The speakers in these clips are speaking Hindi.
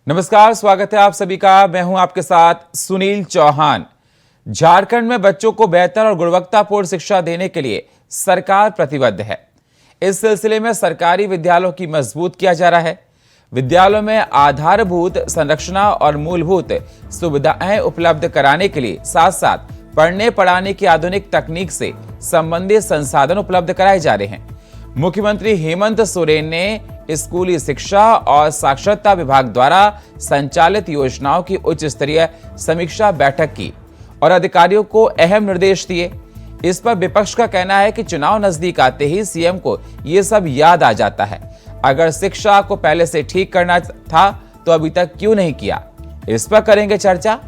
नमस्कार, स्वागत है आप सभी का। मैं हूं आपके साथ सुनील चौहान। झारखंड में बच्चों को बेहतर और गुणवत्तापूर्ण शिक्षा देने के लिए सरकार प्रतिबद्ध है। इस सिलसिले में सरकारी विद्यालयों की मजबूत किया जा रहा है। विद्यालयों में आधारभूत संरचना और मूलभूत सुविधाएं उपलब्ध कराने के लिए साथ साथ पढ़ने पढ़ाने की आधुनिक तकनीक से संबंधित संसाधन उपलब्ध कराए जा रहे हैं। मुख्यमंत्री हेमंत सोरेन ने स्कूली शिक्षा और साक्षरता विभाग द्वारा संचालित योजनाओं की उच्च स्तरीय समीक्षा बैठक की और अधिकारियों को अहम निर्देश दिए। इस पर विपक्ष का कहना है कि चुनाव नजदीक आते ही सीएम को ये सब याद आ जाता है। अगर शिक्षा को पहले से ठीक करना था तो अभी तक क्यों नहीं किया, इस पर करेंगे चर्चा।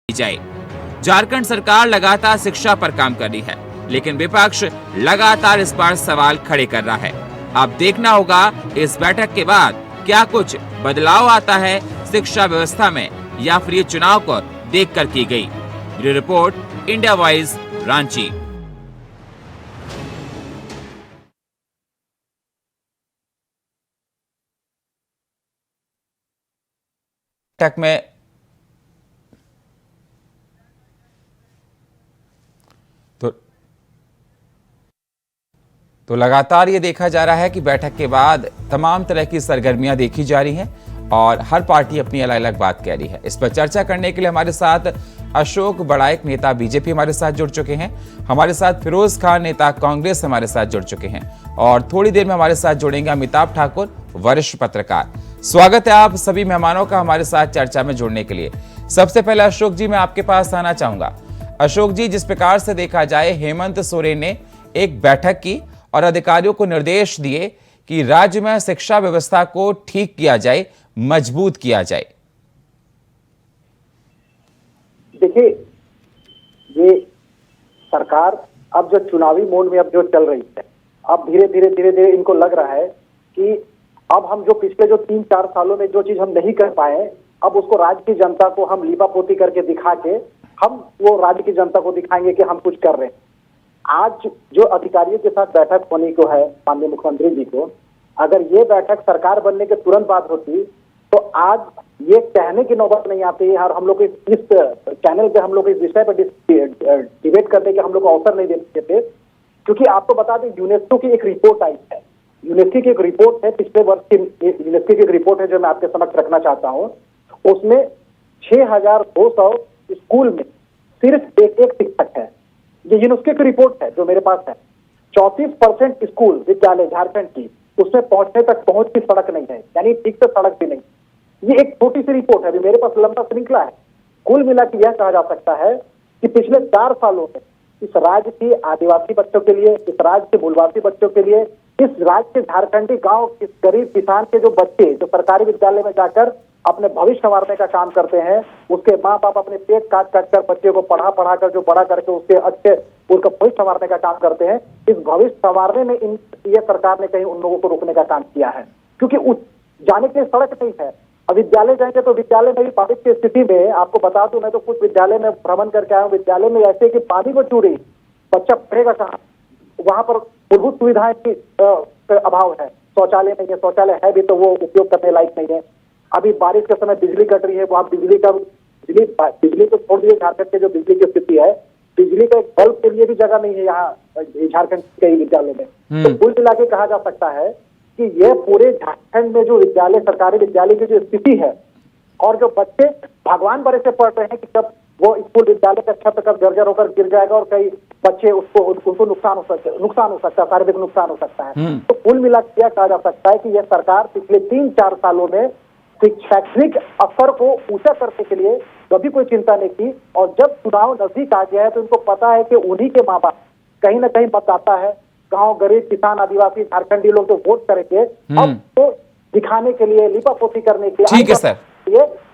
झारखंड सरकार लगातार शिक्षा पर काम कर रही है, लेकिन विपक्ष लगातार इस पर सवाल खड़े कर रहा है। अब देखना होगा इस बैठक के बाद क्या कुछ बदलाव आता है शिक्षा व्यवस्था में, या फिर ये चुनाव को देखकर की गई। Bureau report, India voice, Ranchi. बैठक में तो लगातार ये देखा जा रहा है कि बैठक के बाद तमाम तरह की सरगर्मियां देखी जा रही हैं और हर पार्टी अपनी अलग अलग बात कह रही है। इस पर चर्चा करने के लिए हमारे साथ अशोक बड़ाइक, नेता बीजेपी, हमारे साथ जुड़ चुके हैं। हमारे साथ फिरोज खान, नेता कांग्रेस, हमारे साथ जुड़ चुके हैं और थोड़ी देर में हमारे साथ जुड़ेंगे अमिताभ ठाकुर, वरिष्ठ पत्रकार। स्वागत है आप सभी मेहमानों का हमारे साथ चर्चा में जुड़ने के लिए। सबसे पहले अशोक जी, मैं आपके पास आना चाहूंगा। अशोक जी, जिस प्रकार से देखा जाए, हेमंत सोरेन ने एक बैठक की और अधिकारियों को निर्देश दिए कि राज्य में शिक्षा व्यवस्था को ठीक किया जाए, मजबूत किया जाए। देखिए, ये सरकार अब जो चुनावी मोड में अब जो चल रही है, अब धीरे धीरे इनको लग रहा है कि अब हम जो पिछले जो 3-4 सालों में जो चीज हम नहीं कर पाए, अब उसको राज्य की जनता को हम लीपापोती करके दिखा के हम वो राज्य की जनता को दिखाएंगे कि हम कुछ कर रहे हैं। आज जो अधिकारियों के साथ बैठक होने को है माननीय मुख्यमंत्री जी को, अगर ये बैठक सरकार बनने के तुरंत बाद होती तो आज ये कहने की नौबत नहीं आती और हम लोग इस चैनल पे हम लोग इस विषय पर डिबेट करने के हम लोग को अवसर नहीं देते थे। क्योंकि आपको बता दें, यूनेस्को की एक रिपोर्ट आई है, यूनेस्को की एक रिपोर्ट है, पिछले वर्ष की यूनेस्को की एक रिपोर्ट है जो मैं आपके समक्ष रखना चाहता हूँ। उसमें 6200 स्कूल में सिर्फ एक शिक्षक है। ये यूनेस्को की रिपोर्ट है जो मेरे पास है। 34% स्कूल विद्यालय झारखंड की, उसमें पहुंचने तक पहुंच की सड़क नहीं है, यानी ठीक से सड़क भी नहीं। ये एक छोटी सी रिपोर्ट है, अभी मेरे पास लंबा श्रृंखला है। कुल मिला के यह कहा जा सकता है कि पिछले 4 सालों में इस राज्य की आदिवासी बच्चों के लिए, इस राज्य के मूलवासी बच्चों के लिए, इस राज्य के झारखंडी गांव, इस गरीब किसान के जो बच्चे जो सरकारी विद्यालय में जाकर अपने भविष्य संवारने का काम करते हैं, उसके माँ बाप अपने पेट काट कर बच्चे को पढ़ा कर जो बड़ा करके उसके अच्छे उनका भविष्य संवारने का काम करते हैं। इस भविष्य संवारने में ये सरकार ने कहीं उन लोगों को रोकने का काम किया है, क्योंकि उस जाने के लिए सड़क नहीं है। अब विद्यालय जाएंगे तो विद्यालय में भी बारिश की स्थिति में आपको बता दूं, मैं तो कुछ विद्यालय में भ्रमण करके आया हूँ, विद्यालय में ऐसे कि पानी को छू रही, बच्चा पढ़ेगा कहाँ? वहां पर मूलभूत सुविधाएं की अभाव है, शौचालय नहीं है, शौचालय है भी तो वो उपयोग करने लायक नहीं है। अभी बारिश के समय बिजली कट रही है, वहां बिजली तो छोड़ दिए, झारखंड के जो बिजली की स्थिति है, बिजली का एक बल्ब के लिए भी जगह नहीं है यहाँ झारखंड के ही विद्यालय में। तो कुल मिला के कहा जा सकता है कि यह पूरे झारखंड में जो विद्यालय, सरकारी विद्यालय की जो स्थिति है, और जो बच्चे भगवान भरे से पढ़ रहे हैं कि कब वो स्कूल विद्यालय का छत कब जर्जर होकर गिर जाएगा और कई बच्चे उनको नुकसान हो सकता है, शारीरिक नुकसान हो सकता है। तो कुल मिला के कहा जा सकता है कि यह सरकार पिछले 3-4 सालों में शैक्षणिक स्तर को ऊंचा करने के लिए कभी कोई चिंता नहीं की, और जब चुनाव नजदीक आ गया है तो इनको पता है कि उन्हीं के माँ बाप कहीं ना कहीं मतदाता है, गांव गरीब किसान आदिवासी झारखंडी लोग तो वोट करेंगे, अब तो दिखाने के लिए, लिपापोती करने के ठीक है सर,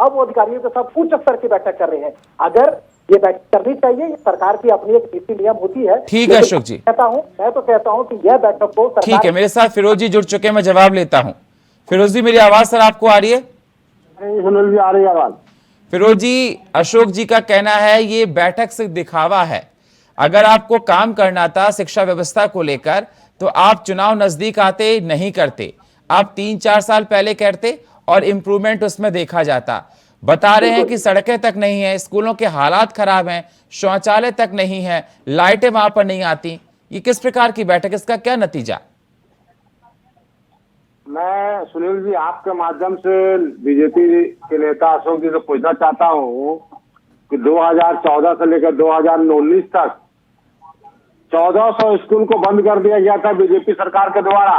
अब वो अधिकारियों के साथ उच्च स्तर की बैठक कर रहे हैं। अगर ये बैठक करनी चाहिए, ये सरकार की अपनी एक नीति नियम होती है। ठीक है अशोक जी, मैं तो कहता हूं कि यह बैठक को ठीक है। मेरे साथ फिरोज जी जुड़ चुके हैं, मैं जवाब लेता हूं। फिरोज जी, मेरी आवाज सर आपको आ रही है? सुनील जी, आ रही है आवाज। फिरोज जी, अशोक जी का कहना है ये बैठक से दिखावा है। अगर आपको काम करना था शिक्षा व्यवस्था को लेकर तो आप चुनाव नजदीक आते नहीं करते, आप 3-4 साल पहले करते और इंप्रूवमेंट उसमें देखा जाता। बता रहे हैं कि सड़कें तक नहीं है, स्कूलों के हालात खराब हैं, शौचालय तक नहीं है, लाइटें वहां पर नहीं आती। ये किस प्रकार की बैठक, इसका क्या नतीजा? मैं सुनील जी आपके माध्यम से बीजेपी के नेता अशोक जी से पूछना चाहता हूँ कि 2014 से लेकर 2019 तक 1400 स्कूल को बंद कर दिया गया था बीजेपी सरकार के द्वारा।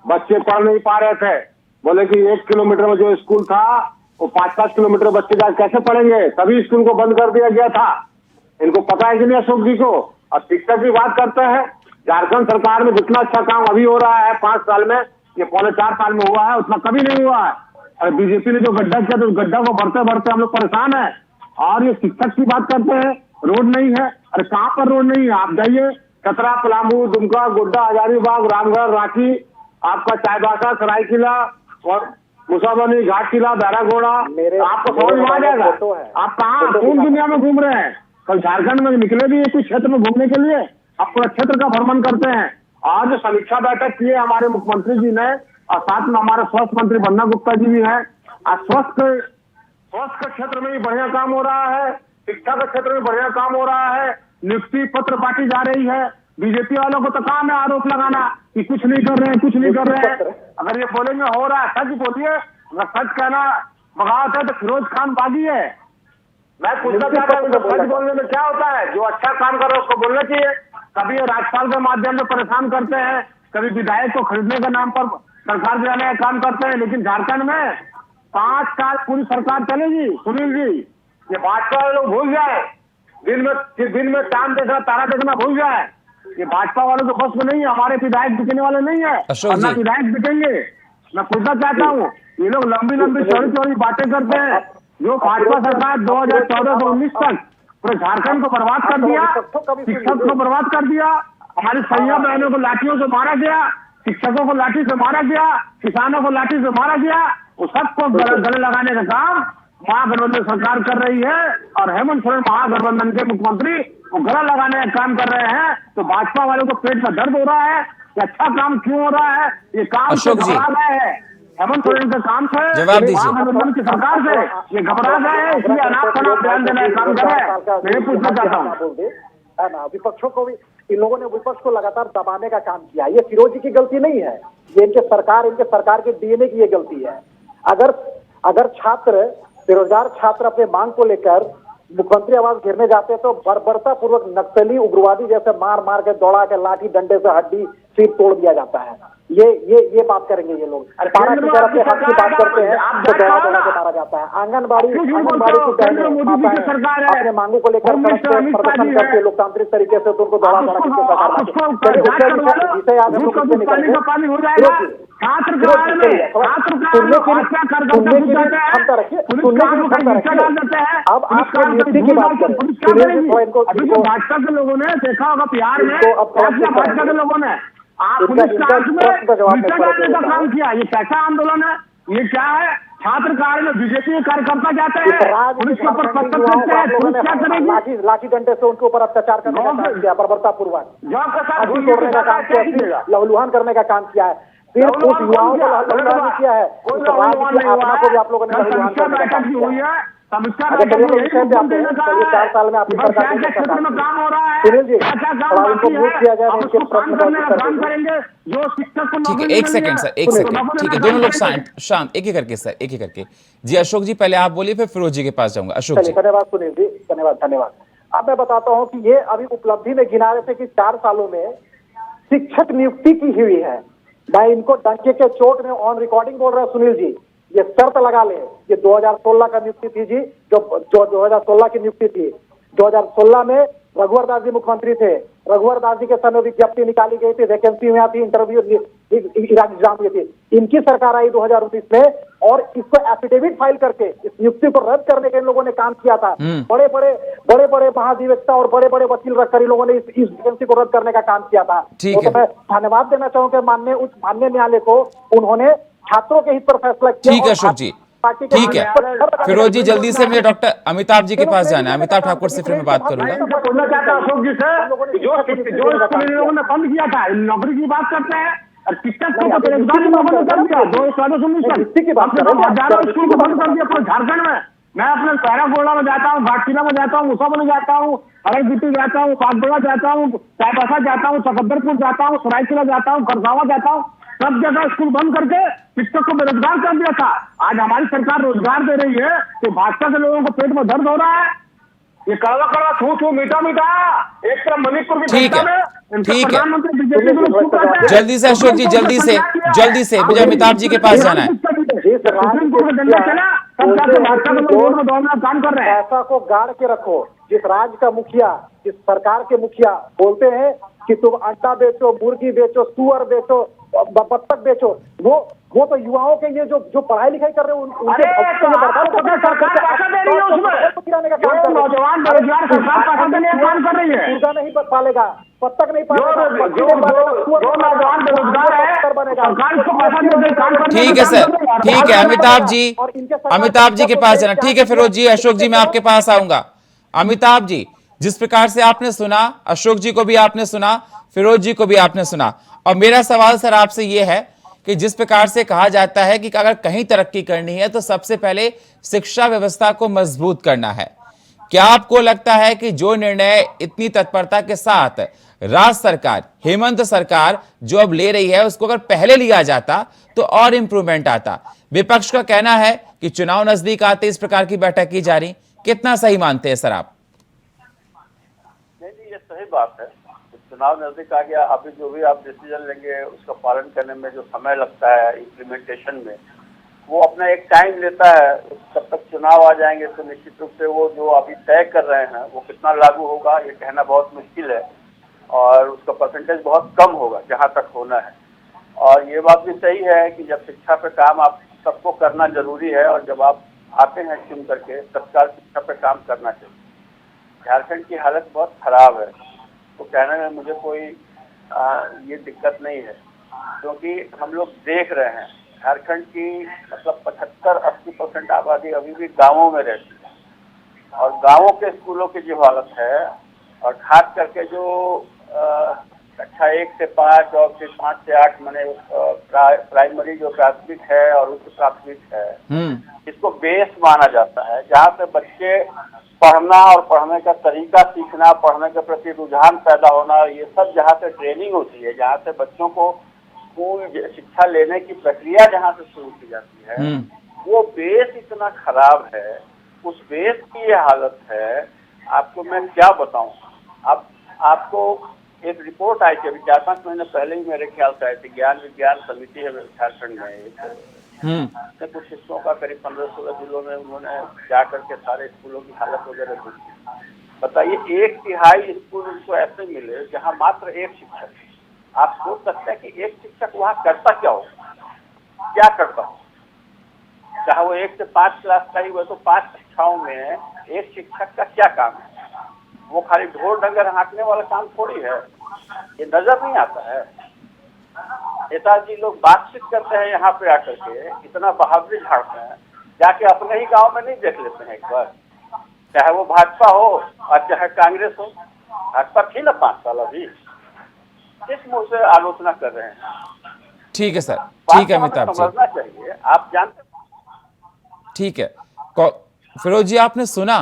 बच्चे पढ़ नहीं पा रहे थे, बोले कि 1 किलोमीटर में जो स्कूल था वो 5-5 किलोमीटर बच्चे जाकर कैसे पढ़ेंगे, सभी स्कूल को बंद कर दिया गया था। इनको पता है कि नहीं अशोक जी को? और शिक्षक की बात करते हैं, झारखंड सरकार में जितना अच्छा काम अभी हो रहा है 5 साल में, ये 4.5 साल में हुआ है, उतना कभी नहीं हुआ है। और बीजेपी ने जो गड्ढा किया तो गड्ढा को भरते भरते हम लोग परेशान है। और ये शिक्षक की बात करते हैं, रोड नहीं है। अरे कहाँ पर रोड नहीं है? आप जाइए कतरा, पलामू, दुमका, गोड्डा, हजारीबाग, रामगढ़, रांची, आपका चाईबासा, सरायकेला और मुसाबनी, घाट किला, बैरागोड़ा, आपको समझ में आ जाएगा। आप कहाँ कौन दुनिया में घूम रहे हैं? कल झारखंड में निकले भी कुछ क्षेत्र में घूमने के लिए, आप पूरा क्षेत्र का भ्रमण करते हैं। आज समीक्षा बैठक की है हमारे मुख्यमंत्री जी ने, और साथ में हमारे स्वास्थ्य मंत्री बन्ना गुप्ता जी भी हैं। आज स्वास्थ्य के क्षेत्र में भी बढ़िया काम हो रहा है, शिक्षा के क्षेत्र में बढ़िया काम हो रहा है, नियुक्ति पत्र बांटी जा रही है। बीजेपी वालों को तो काम है आरोप लगाना कि कुछ नहीं कर रहे हैं, कुछ नहीं कर रहे हैं। अगर ये बोलेंगे हो रहा है, सच बोलिए। अगर सच कहना बगावत है तो फिरोज खान बागी है। मैं पूछना चाहता हूँ, सच बोलने में क्या होता है? जो अच्छा काम कर रहा है उसको बोलना चाहिए। कभी राज्यपाल के माध्यम से परेशान करते हैं, कभी विधायक को खरीदने के नाम पर सरकार गिराने का काम करते हैं। लेकिन झारखंड में 5 साल पूरी सरकार चलेगी सुनील जी। ये भाजपा वाले लोग भूल जाए, दिन में चांद देखना, तारा देखना भूल जाए। ये भाजपा वालों के बस में नहीं है, हमारे विधायक बिकने वाले नहीं है, और ना विधायक बिकेंगे। मैं पूछना चाहता हूँ, ये लोग लंबी चौड़ी बातें करते हैं। जो भाजपा सरकार 2014 से 19 तक पूरे झारखंड को बर्बाद कर दिया, शिक्षक को बर्बाद कर दिया, हमारी सैया बहनों को लाठियों से मारा गया, शिक्षकों को लाठी से मारा गया, किसानों को लाठी से मारा गया, वो सबको गले लगाने का काम महागठबंधन सरकार कर रही है। और हेमंत सोरेन महागठबंधन के मुख्यमंत्री वो गला लगाने का काम कर रहे हैं। तो भाजपा वालों को पेट में दर्द हो रहा है कि अच्छा काम क्यों हो रहा है? ये काम अशोक जी, है हेमंत सोरेन के काम से, जवाब दीजिए। महागठबंधन की सरकार से ये घबरा गए हैं, इसलिए अनाप शनाप बयान देने का काम कर रहे हैं। मैं पूछना चाहता हूँ, विपक्षों को भी इन लोगों ने विपक्ष को लगातार दबाने का काम किया। ये फिरोज जी की गलती नहीं है, ये इनके सरकार के डीएनए की ये गलती है। अगर छात्र, बेरोजगार छात्र अपने मांग को लेकर मुख्यमंत्री आवास घेरने जाते हैं तो बर्बरता पूर्वक नक्सली उग्रवादी जैसे मार के दौड़ा के लाठी डंडे से हड्डी सिर तोड़ दिया जाता है। ये बात करेंगे ये लोग। पारा की तरफ से हक की बात करते हैं तो दौड़ा के मारा जाता है। आंगनबाड़ी की अपने मांगों को लेकर प्रदर्शन करके लोकतांत्रिक तरीके से उनको दौड़ा के जिसे आज हम लोग अब आप नियुक्ति की बात करें। भाजपा के लोगों ने देखा होगा बिहार में, भाजपा के लोगों ने आप पुलिस डालने का काम किया। ये कैसा आंदोलन है? ये क्या है? छात्र कार्य में बीजेपी के कार्यकर्ता जाते इस हैं, राज्य पुलिस के ऊपर झारखंडी पत्थर युवाओं फेंकते को हैं, आप लोगों पुलिस क्या ने करेगी? लाठी डंडे से उनके ऊपर अत्याचार करने का काम किया, बर्बरतापूर्वक जॉब के साथ आदमी तोड़ने का काम किया, फिर लहूलुहान करने का काम किया है, फिर उस युवाओं को लहूलुहान नहीं किया है, कोई इस राज्य की आत्मा को भी आप लोगों ने लहूलुहान करने का काम किया हुई है। है। समीक्षा अच्छा, चलिए हम लोग विषय पे आते हैं। बैठक चलिए 4 साल में आपकी सरकार ने क्या क्षेत्र में काम काम हो रहा है, सुनील जी, क्या क्या काम थोड़ा उनको बाकी म्यूट है, किया जाए, अब इनके उसको प्रश्न काम का करने का उत्तर काम दीजिए। करेंगे। जो शिक्षक को ठीक है, नौकरी एक मिल सेकंड रही सर, है, एक उसको सेकंड, नौकरी ठीक है, देना दोनों लोग काम शांत शांत, एक ही करके सर, एक ही करके। जी अशोक जी पहले आप बोलिए, फिर फिरोज जी के पास जाऊंगा। अशोक चलिए, जी। धन्यवाद सुनील जी, धन्यवाद धन्यवाद। अब मैं बताता हूँ कि ये अभी उपलब्धि में गिना रहे थे कि 4 सालों में शिक्षक नियुक्ति की हुई है। मैं इनको डंके के चोट में ऑन रिकॉर्डिंग बोल रहा हूँ सुनील जी, ये शर्त लगा ले, ये 2016 का नियुक्ति थी जी, जो 2016 की नियुक्ति थी। 2016 में रघुवर दास जी मुख्यमंत्री थे, रघुवर दास जी के समय विज्ञप्ति निकाली गई थी, वैकेंसी में आती, इंटरव्यू एग्जाम हुई थी। इनकी सरकार आई 2019 में और इसको एफिडेविट फाइल करके इस नियुक्ति को रद्द करने के इन लोगों ने काम किया था। बड़े बड़े महाधिवक्ता और बड़े बड़े वकील रखकर इन लोगों ने इस वैकेंसी को रद्द करने का काम किया था। ठीक तो मैं धन्यवाद देना चाहूंगा माननीय न्यायालय को, उन्होंने छात्रों के हित पर फैसला किया। ठीक है अशोक जी, ठीक है। फिरोज जी जल्दी से मुझे डॉक्टर अमिताभ जी के पास जाना है, अमिताभ ठाकुर से फिर मैं बात करूंगा। बोलना चाहता हूँ अशोक जी से, जो लोगों ने बंद किया था, नौकरी की बात करते हैं, और शिक्षक को बेरोजगार युवाओं ने बंद किया 2019 तक। हजारों स्कूल को बंद कर दिया पूरे झारखंड में। मैं अपने पैरागोड़ा में जाता हूँ, घाटशिला में जाता हूँ, मुसाबा में जाता हूँ, हरगिट्टी जाता हूँ, सातगोड़ा जाता हूँ, चाईबासा जाता हूँ, चकद्दरपुर जाता हूँ, सरायकेला जाता हूँ, खरसावा जाता हूँ, सब जगह स्कूल बंद करके शिक्षक को बेरोजगार कर दिया था। आज हमारी सरकार रोजगार दे रही है तो भाजपा के लोगों को पेट में दर्द हो रहा है। ये कड़वा कड़वा छू छू मीठा मीठा एक तरफ मणिपुर की ठीक है, घटना में ठीक है। प्रधानमंत्री बीजेपी को लोग चुप रहते हैं। जल्दी से अशोक जी, जल्दी से मुझे अमिताभ जी के पास जाना है। सुप्रीम कोर्ट में डंडा चला, सब जाके भाजपा के लोग रोड में दौड़ना काम कर रहे हैं। पैसा को गाड़ के रखो। जिस राज्य का मुखिया, जिस सरकार के मुखिया बोलते हैं कि तुम अंडा बेचो, मुर्गी बेचो, सुअर बेचो, बत्तख बेचो, वो तो युवाओं के ये जो पढ़ाई लिखाई कर रहे हैं उनके भविष्य में बर्बाद करने का काम करते हैं। नौजवान बेरोजगार सरकार पैसा देने का काम कर रही है। मुर्गा नहीं पालेगा, बत्तख नहीं जो नौजवान बेरोजगार है सरकार इसको पैसा देने का काम कर रही है। ठीक है सर, ठीक है अमिताभ जी के पास जाना। ठीक है फिरोज जी, अशोक जी मैं आपके पास आऊंगा। अमिताभ जी, जिस प्रकार से आपने सुना, अशोक जी को भी आपने सुना, फिरोज जी को भी आपने सुना, और मेरा सवाल सर आपसे यह है कि जिस प्रकार से कहा जाता है कि अगर कहीं तरक्की करनी है तो सबसे पहले शिक्षा व्यवस्था को मजबूत करना है, क्या आपको लगता है कि जो निर्णय इतनी तत्परता के साथ राज्य सरकार, हेमंत सरकार जो अब ले रही है, उसको अगर पहले लिया जाता तो और इंप्रूवमेंट आता? विपक्ष का कहना है कि चुनाव नजदीक आते इस प्रकार की बैठक की जा रही, कितना सही मानते हैं सर आप? नहीं, ये सही बात है। चुनाव नजदीक आ गया, अभी जो भी आप डिसीजन लेंगे उसका पालन करने में जो समय लगता है इम्प्लीमेंटेशन में, वो अपना एक टाइम लेता है। तब तक चुनाव आ जाएंगे तो निश्चित रूप से वो जो अभी तय कर रहे हैं वो कितना लागू होगा ये कहना बहुत मुश्किल है, और उसका परसेंटेज बहुत कम होगा जहाँ तक होना है। और ये बात भी सही है कि जब शिक्षा पे काम आप सबको करना जरूरी है, और जब आप आते हैं चुन करके तत्काल शिक्षा पे काम करना चाहिए। झारखंड की हालत बहुत खराब है, तो कहने में मुझे कोई ये दिक्कत नहीं है, क्योंकि हम लोग देख रहे हैं झारखंड की मतलब 75-80% आबादी अभी भी गांवों में रहती है, और गांवों के स्कूलों की जो हालत है, और खास करके जो कक्षा 1 से 5 और फिर 5 से 8 माने प्राइमरी जो प्राथमिक है और उच्च प्राथमिक है, इसको बेस माना जाता है, जहाँ पे बच्चे पढ़ना और पढ़ने का तरीका सीखना, पढ़ने के प्रति रुझान पैदा होना, ये सब जहाँ से ट्रेनिंग होती है, जहाँ से बच्चों को स्कूल शिक्षा लेने की प्रक्रिया जहाँ से शुरू की जाती है, वो बेस इतना खराब है। उस बेस की ये हालत है, आपको मैं क्या बताऊं। अब आपको एक रिपोर्ट आई थी अभी 4-5 महीने पहले ही मेरे ख्याल से आई थी, ज्ञान विज्ञान समिति है झारखंड में, कुछ हिस्सों का करीब 15-16 जिलों में उन्होंने जा करके सारे स्कूलों की हालत वगैरह देखी। बताइए, 1/3 स्कूल उनको ऐसे मिले जहाँ मात्र एक शिक्षक है। आप सोच सकते हैं कि एक शिक्षक वहाँ करता क्या हो, क्या करता हो, चाहे वो 1 से 5 क्लास का ही हो, तो 5 कक्षाओं में एक शिक्षक का क्या काम है? वो खाली ढोल डंगर हाँकने वाला काम थोड़ी है, ये नजर नहीं आता है। नेताजी लोग बातचीत करते हैं यहाँ पे आकर के, इतना बहादुरी झाड़ते हैं, जाके अपने ही गांव में नहीं देख लेते हैं एक बार? चाहे वो भाजपा हो और चाहे कांग्रेस हो, भाजपा थी ना 5 साल, अभी किस मुंह से आलोचना कर रहे हैं? ठीक है सर, ठीक है अमिताभ जी, समझना चाहिए, आप जानते। ठीक है। फिरोज जी, आपने सुना,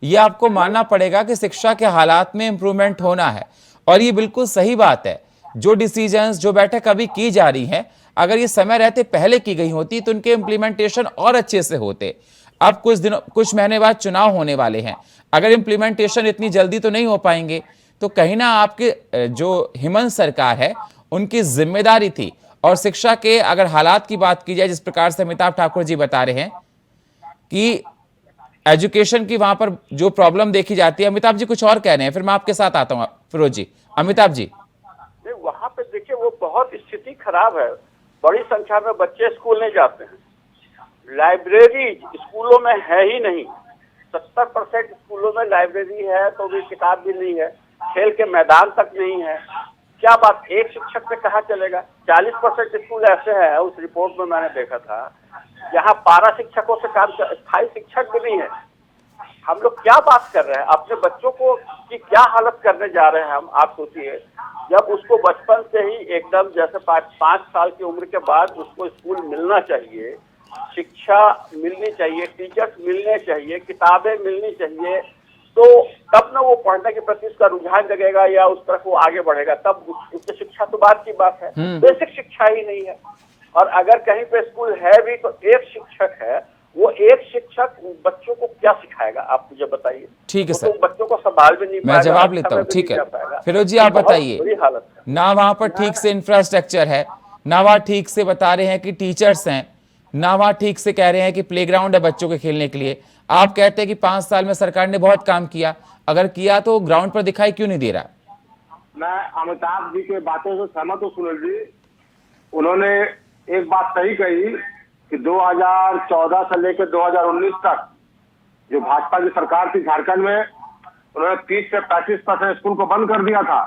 ये आपको मानना पड़ेगा कि शिक्षा के हालात में इंप्रूवमेंट होना है, और ये बिल्कुल सही बात है। जो डिसीजंस, जो बैठक अभी की जा रही है, अगर ये समय रहते पहले की गई होती तो उनके इम्प्लीमेंटेशन और अच्छे से होते। अब कुछ महीने बाद चुनाव होने वाले हैं, अगर इम्प्लीमेंटेशन इतनी जल्दी तो नहीं हो पाएंगे, तो कहीं ना आपके जो हेमंत सरकार है उनकी जिम्मेदारी थी। और शिक्षा के अगर हालात की बात की जाए, जिस प्रकार से अमिताभ ठाकुर जी बता रहे हैं कि एजुकेशन की वहां पर जो प्रॉब्लम देखी जाती है, अमिताभ जी कुछ और कह रहे हैं, फिर मैं आपके साथ आता हूं फिरोज जी। अमिताभ जी, वहां पे देखिए वो बहुत स्थिति खराब है, बड़ी संख्या में बच्चे स्कूल नहीं जाते हैं, लाइब्रेरी स्कूलों में है ही नहीं, 70% स्कूलों में लाइब्रेरी है तो भी किताब भी नहीं है, खेल के मैदान तक नहीं है। क्या बात, एक शिक्षक से कहाँ चलेगा? 40% स्कूल ऐसे हैं, उस रिपोर्ट में मैंने देखा था, यहाँ 12 शिक्षकों से काम, स्थायी शिक्षक भी नहीं है। हम लोग क्या बात कर रहे हैं? अपने बच्चों को की क्या हालत करने जा रहे हैं हम, आप सोचिए। जब उसको बचपन से ही एकदम जैसे 5 साल की उम्र के बाद उसको स्कूल मिलना चाहिए, शिक्षा मिलनी चाहिए, टीचर्स मिलने चाहिए, किताबें मिलनी चाहिए, तो तब ना वो पढ़ने के प्रति उसका रुझान जगेगा या उस तरफ वो आगे बढ़ेगा, तब उच्च शिक्षा तो बात की बात है। बेसिक शिक्षा ही नहीं है, और अगर कहीं पे स्कूल है भी तो एक शिक्षक है, वो एक शिक्षक बच्चों को क्या सिखाएगा, आप मुझे बताइए। ठीक है सर, तो बच्चों को संभाल भी नहीं पाएगा, मैं जवाब लेता हूँ। ठीक है फिरोज जी, आप बताइए, ना वहां पर ठीक से इंफ्रास्ट्रक्चर है, ना वहां ठीक से बता रहे हैं कि टीचर्स हैं, ना वहां ठीक से कह रहे हैं कि प्लेग्राउंड है बच्चों के खेलने के लिए। आप कहते हैं कि 5 साल में सरकार ने बहुत काम किया, अगर किया तो ग्राउंड पर दिखाई क्यों नहीं दे रहा? मैं अमिताभ जी के बातों से सहमत हूँ सुनील जी। उन्होंने एक बात सही कही कि 2014 से लेकर 2019 तक जो भाजपा की सरकार थी झारखंड में, उन्होंने 30 से 35% स्कूल को बंद कर दिया था।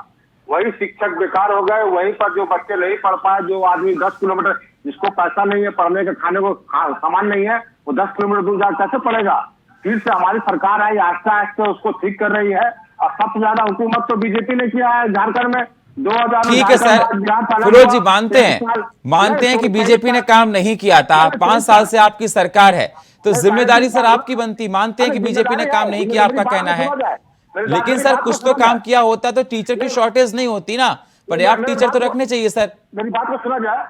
वही शिक्षक बेकार हो गए, वहीं पर जो बच्चे नहीं पढ़ पाए, जो आदमी 10 किलोमीटर, जिसको पैसा नहीं है पढ़ने के, खाने को सामान नहीं है, वो 10 किलोमीटर दूर जाकर कैसे पढ़ेगा? फिर से हमारी सरकार आई, आस्ते आस्ते उसको ठीक कर रही है, और सबसे ज्यादा हुकूमत तो बीजेपी ने किया है झारखंड में। 2000 ठीक है सर, फिरोज जी मानते हैं कि बीजेपी ने काम नहीं किया था, 5 साल से आपकी सरकार है, तो जिम्मेदारी सर आपकी बनती। मानते हैं कि बीजेपी ने काम नहीं किया, आपका कहना है, लेकिन सर कुछ तो काम किया होता तो टीचर की शॉर्टेज नहीं होती ना, पर्याप्त टीचर तो रखने चाहिए सर। मेरी बात को सुना जाए,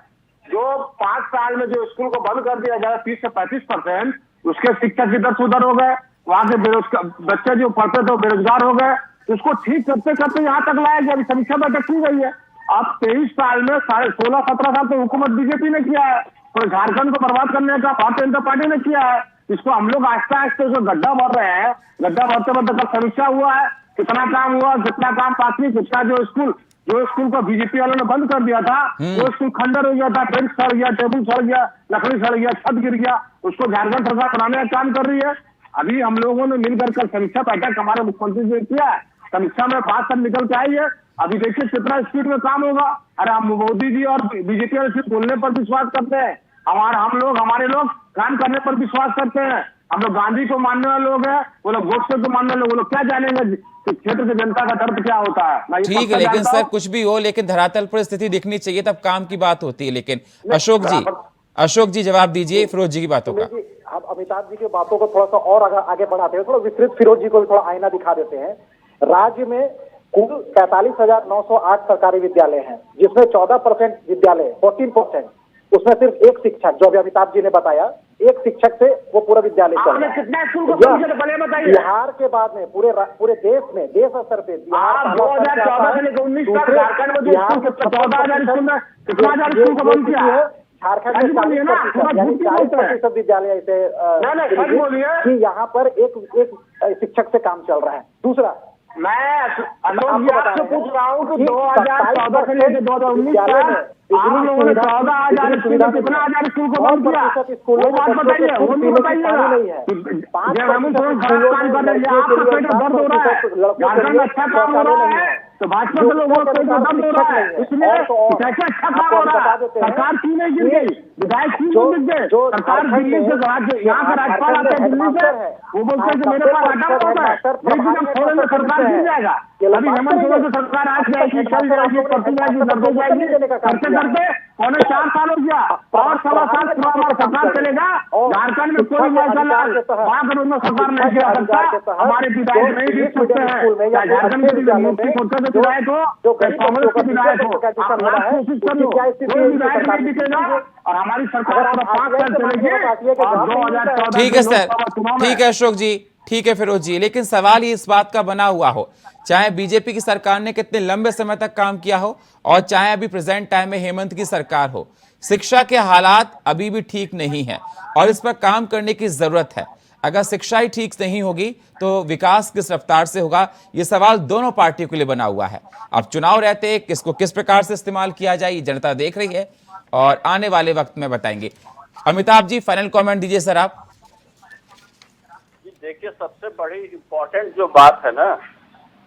जो 5 साल में जो स्कूल को बंद कर दिया जाए 30 से 35%, उसके शिक्षक इधर से उधर हो गए, वहां के बेरोजगार बच्चे जो पढ़ते थे बेरोजगार हो गए, उसको ठीक करते करते यहाँ तक लाया गया। अभी समीक्षा बैठक की गई है। अब 23 साल में 16-17 साल तो हुकूमत बीजेपी ने किया है, तो झारखंड को बर्बाद करने का भारतीय जनता पार्टी ने किया है। इसको हम लोग आस्ते आस्ते उसको गड्ढा भर रहे हैं। गड्ढा भरते भरते कल समीक्षा हुआ है, कितना काम हुआ, कितना काम बाकी, कितना जो स्कूल को बीजेपी वालों ने बंद कर दिया था, वो स्कूल खंडर हो गया था, बेंच सड़ गया, टेबल सड़ गया, लकड़ी सड़ गया, छत गिर गया, उसको झारखंड सरकार बनाने का काम कर रही है। अभी हम लोगों ने मिलकर कल समीक्षा बैठक हमारे मुख्यमंत्री जी ने किया है, समीक्षा में बात सब निकल के आई है। अभी देखिए कितना स्पीड में काम होगा। अरे हम मोदी जी और बीजेपी वाले सिर्फ बोलने पर विश्वास करते हैं, हमारे लोग काम करने पर विश्वास करते हैं। हम लोग गांधी को मानने वाले लोग हैं, वो लोग गोडसे को मानने वाले लोग, वो लोग क्या जानेंगे कि क्षेत्र की जनता का दर्द क्या होता है। ठीक है, लेकिन सर कुछ भी हो, लेकिन धरातल पर स्थिति दिखनी चाहिए, तब काम की बात होती है। लेकिन अशोक जी जवाब दीजिए फिरोज जी की बातों का। अब अमिताभ जी की बातों को थोड़ा सा और आगे बढ़ाते हैं, थोड़ा विस्तृत फिरोज जी को भी थोड़ा आईना दिखा देते हैं। राज्य में कुल 45,908 सरकारी विद्यालय हैं, जिसमें 14% विद्यालय, 14%, उसमें सिर्फ एक शिक्षक, जो अभी अमिताभ जी ने बताया, एक शिक्षक से वो पूरा विद्यालय चल रहा है। बिहार के बाद में पूरे देश में, देश स्तर पे बिहार 2014 से लेकर 19 तक झारखंड में 14,000 स्कूल में कितना हजार स्कूल को बंद किया है। झारखंड में 40% विद्यालय ऐसे कि यहाँ पर एक शिक्षक से काम चल रहा है। दूसरा, मैं आपसे पूछ रहा हूँ कि 2014 से लेकर 2019 तक आप लोगों ने 14,000 स्कूल में कितना हजार स्कूल को बंद किया, वो बात बताइए, वो नहीं बताइएगा। जब हम काम कर रहे हैं, आपका पेट दर्द हो रहा है, झारखंड अच्छा काम हो रहा है, तो भाजपा के लोगों को दम हो रहा है, इसलिए कैसे अच्छा काम हो रहा है। सरकार क्यों नहीं गिर गई, विधायक क्यों नहीं गिर गए? सरकार दिल्ली से, यहाँ का राज्यपाल आते हैं दिल्ली से, वो बोलते हैं कि मेरे पास आटा होता है, लेकिन हम थोड़े में सरकार गिर जाएगा। अभी हेमंत सोरेन की सरकार आज जाएगी, कल जाएगी, परसों जाएगी, नर्दे जाएगी, करते करते 4.25 साल हो गया, और 1.25 साल पूरा हमारा सरकार चलेगा। झारखंड में कोई माशाल्लाह 5 करोड़ में सरकार नहीं गिरा सकता, हमारे विधायक नहीं जीत सकते हैं, चाहे झारखंड के मुक्ति मोर्चा के विधायक हो, कांग्रेस के विधायक हो, आप लाख कोशिश कर लो, कोई विधायक नहीं जीतेगा और हमारी सरकार 5 साल चलेगी। और 2014 ठीक है सर, ठीक है अशोक जी, ठीक है फिरोज जी, लेकिन सवाल ही इस बात का बना हुआ हो, चाहे बीजेपी की सरकार ने कितने लंबे समय तक काम किया हो और चाहे अभी प्रेजेंट टाइम में हेमंत की सरकार हो, शिक्षा के हालात अभी भी ठीक नहीं है और इस पर काम करने की जरूरत है। अगर शिक्षा ही ठीक नहीं होगी तो विकास किस रफ्तार से होगा, ये सवाल दोनों पार्टियों के लिए बना हुआ है। अब चुनाव रहते इसको किस प्रकार से इस्तेमाल किया जाए, ये जनता देख रही है और आने वाले वक्त में बताएंगे। अमिताभ जी, फाइनल कमेंट दीजिए सर आप। देखिए, सबसे बड़ी इम्पोर्टेंट जो बात है ना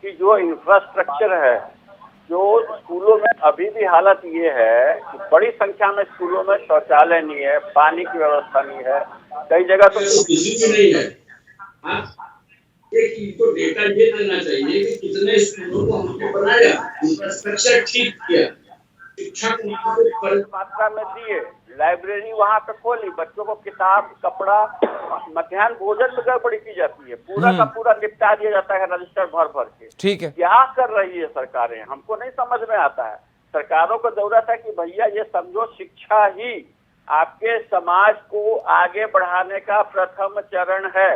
कि जो इंफ्रास्ट्रक्चर है, जो स्कूलों में अभी भी हालत ये है कि बड़ी संख्या में स्कूलों में शौचालय नहीं है, पानी की व्यवस्था नहीं है, कई जगह तो किसी भी नहीं है। एक तो डेटा ये देना चाहिए कि कितने स्कूलों को हमने बनाया, इंफ्रास्ट्रक्चर ठीक किया, शिक्षक मात्रा में दिए, लाइब्रेरी वहाँ पे खोली, बच्चों को किताब, कपड़ा, मध्याह्न भोजन में गड़बड़ी की जाती है, पूरा का पूरा निपटा दिया जाता है रजिस्टर भर भर के। ठीक है, क्या कर रही है सरकारें, हमको नहीं समझ में आता है। सरकारों को जरूरत है कि भैया ये समझो, शिक्षा ही आपके समाज को आगे बढ़ाने का प्रथम चरण है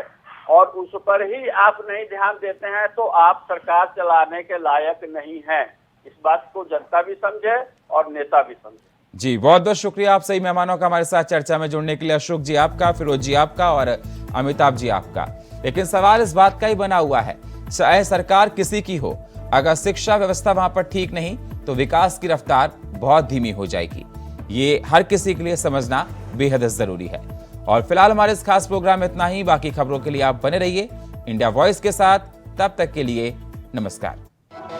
और उस पर ही आप नहीं ध्यान देते हैं तो आप सरकार चलाने के लायक नहीं हैं। इस बात को जनता भी समझे और नेता भी समझे। जी, बहुत बहुत शुक्रिया आप सही मेहमानों का हमारे साथ चर्चा में जुड़ने के लिए। अशोक जी आपका, फिरोज जी आपका और अमिताभ जी आपका। लेकिन सवाल इस बात का ही बना हुआ है, चाहे सरकार किसी की हो, अगर शिक्षा व्यवस्था वहां पर ठीक नहीं तो विकास की रफ्तार बहुत धीमी हो जाएगी। ये हर किसी के लिए समझना बेहद जरूरी है। और फिलहाल हमारे इस खास प्रोग्राम में इतना ही। बाकी खबरों के लिए आप बने रहिए इंडिया वॉइस के साथ। तब तक के लिए नमस्कार।